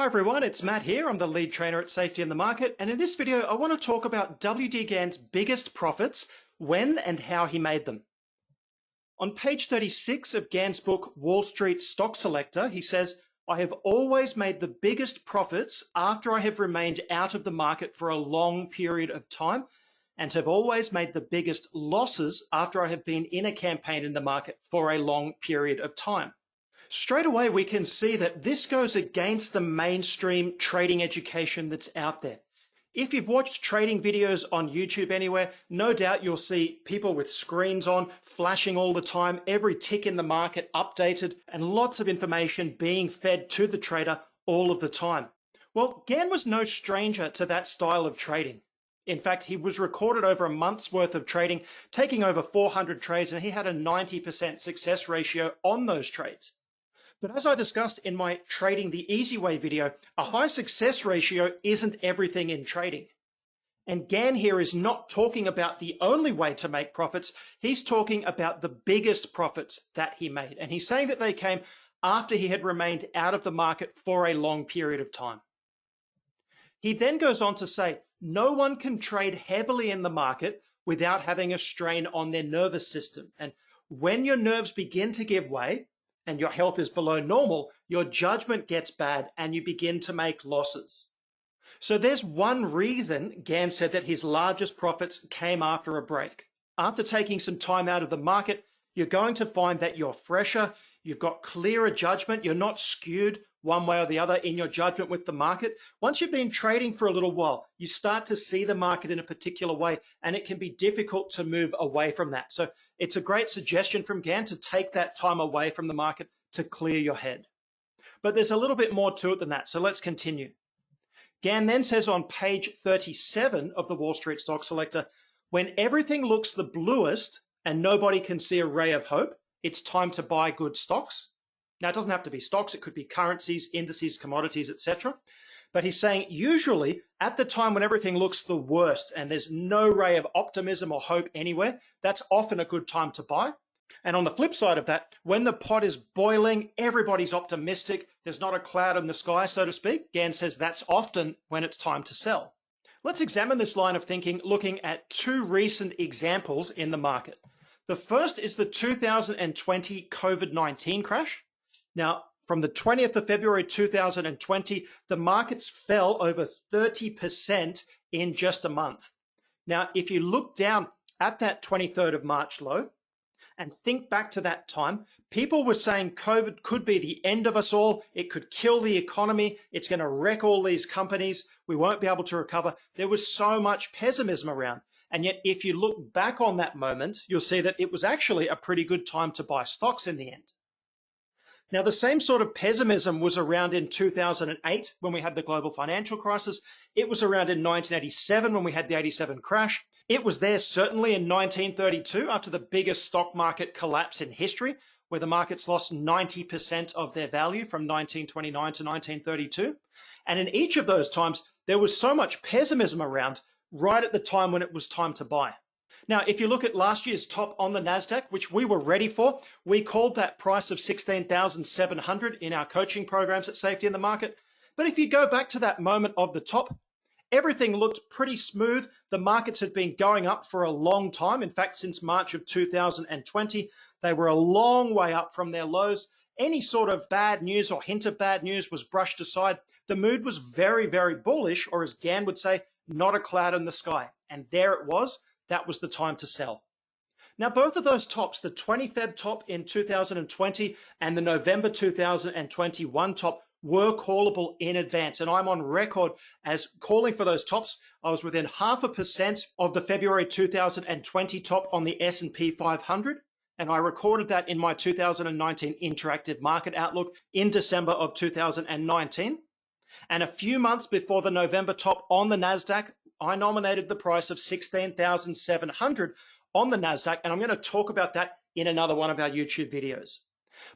Hi everyone, it's Matt here. I'm the lead trainer at Safety in the Market, and in this video I want to talk about WD Gann's biggest profits, when and how he made them. On page 36 of Gann's book Wall Street Stock Selector, he says, "I have always made the biggest profits after I have remained out of the market for a long period of time, and have always made the biggest losses after I have been in a campaign in the market for a long period of time." Straight away, we can see that this goes against the mainstream trading education that's out there. If you've watched trading videos on YouTube anywhere, no doubt you'll see people with screens on, flashing all the time, every tick in the market updated, and lots of information being fed to the trader all of the time. Well, Gann was no stranger to that style of trading. In fact, he was recorded over a month's worth of trading, taking over 400 trades, and he had a 90% success ratio on those trades. But as I discussed in my Trading the Easy Way video, a high success ratio isn't everything in trading. And Gann here is not talking about the only way to make profits, he's talking about the biggest profits that he made. And he's saying that they came after he had remained out of the market for a long period of time. He then goes on to say, no one can trade heavily in the market without having a strain on their nervous system. And when your nerves begin to give way, and your health is below normal, your judgment gets bad and you begin to make losses. So there's one reason Gann said that his largest profits came after a break. After taking some time out of the market, you're going to find that you're fresher, you've got clearer judgment, you're not skewed one way or the other in your judgment with the market. Once you've been trading for a little while, you start to see the market in a particular way, and it can be difficult to move away from that. So it's a great suggestion from Gann to take that time away from the market to clear your head. But there's a little bit more to it than that, so let's continue. Gann then says on page 37 of the Wall Street Stock Selector, when everything looks the bluest and nobody can see a ray of hope, it's time to buy good stocks. Now, it doesn't have to be stocks. It could be currencies, indices, commodities, etc. But he's saying usually at the time when everything looks the worst and there's no ray of optimism or hope anywhere, that's often a good time to buy. And on the flip side of that, when the pot is boiling, everybody's optimistic, there's not a cloud in the sky, so to speak, Gann says that's often when it's time to sell. Let's examine this line of thinking looking at two recent examples in the market. The first is the 2020 COVID-19 crash. Now, from the 20th of February 2020, the markets fell over 30% in just a month. Now, if you look down at that 23rd of March low and think back to that time, people were saying COVID could be the end of us all. It could kill the economy. It's going to wreck all these companies. We won't be able to recover. There was so much pessimism around. And yet, if you look back on that moment, you'll see that it was actually a pretty good time to buy stocks in the end. Now, the same sort of pessimism was around in 2008 when we had the global financial crisis. It was around in 1987 when we had the 87 crash. It was there certainly in 1932 after the biggest stock market collapse in history, where the markets lost 90% of their value from 1929 to 1932. And in each of those times, there was so much pessimism around right at the time when it was time to buy. Now, if you look at last year's top on the NASDAQ, which we were ready for, we called that price of 16,700 in our coaching programs at Safety in the Market. But if you go back to that moment of the top, everything looked pretty smooth. The markets had been going up for a long time. In fact, since March of 2020, they were a long way up from their lows. Any sort of bad news or hint of bad news was brushed aside. The mood was very, very bullish, or as Gann would say, not a cloud in the sky. And there it was. That was the time to sell. Now, both of those tops, the 20 Feb top in 2020 and the November 2021 top, were callable in advance. And I'm on record as calling for those tops. I was within 0.5% of the February 2020 top on the S&P 500. And I recorded that in my 2019 Interactive Market Outlook in December of 2019. And a few months before the November top on the NASDAQ, I nominated the price of 16,700 on the NASDAQ, and I'm going to talk about that in another one of our YouTube videos.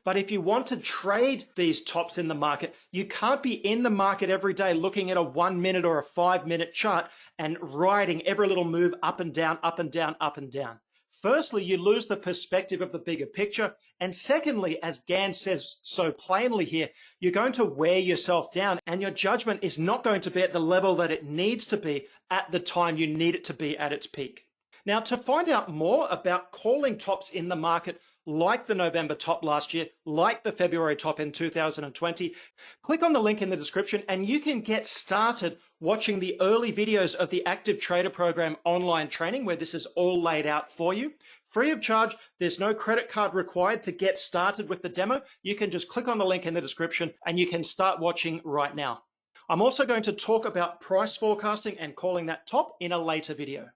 But if you want to trade these tops in the market, you can't be in the market every day looking at a 1 minute or a 5 minute chart and riding every little move up and down, up and down, up and down. Firstly, you lose the perspective of the bigger picture. And secondly, as Gann says so plainly here, you're going to wear yourself down and your judgment is not going to be at the level that it needs to be at the time you need it to be at its peak. Now, to find out more about calling tops in the market, like the November top last year, like the February top in 2020, click on the link in the description and you can get started watching the early videos of the Active Trader Program online training where this is all laid out for you. Free of charge, there's no credit card required to get started with the demo. You can just click on the link in the description and you can start watching right now. I'm also going to talk about price forecasting and calling that top in a later video.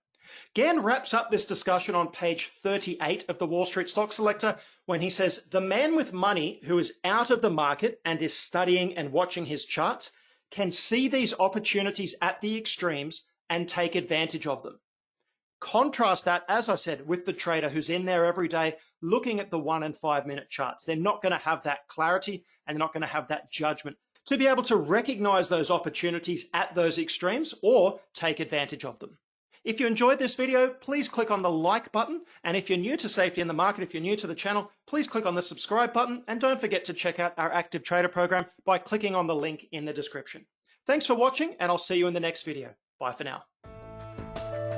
Gann wraps up this discussion on page 38 of the Wall Street Stock Selector when he says, the man with money who is out of the market and is studying and watching his charts can see these opportunities at the extremes and take advantage of them. Contrast that, as I said, with the trader who's in there every day looking at the 1 and 5 minute charts. They're not going to have that clarity and they're not going to have that judgment to be able to recognize those opportunities at those extremes or take advantage of them. If you enjoyed this video, please click on the like button. And if you're new to safety in the market, if you're new to the channel, please click on the subscribe button. And don't forget to check out our Active Trader Program by clicking on the link in the description. Thanks for watching, and I'll see you in the next video. Bye for now.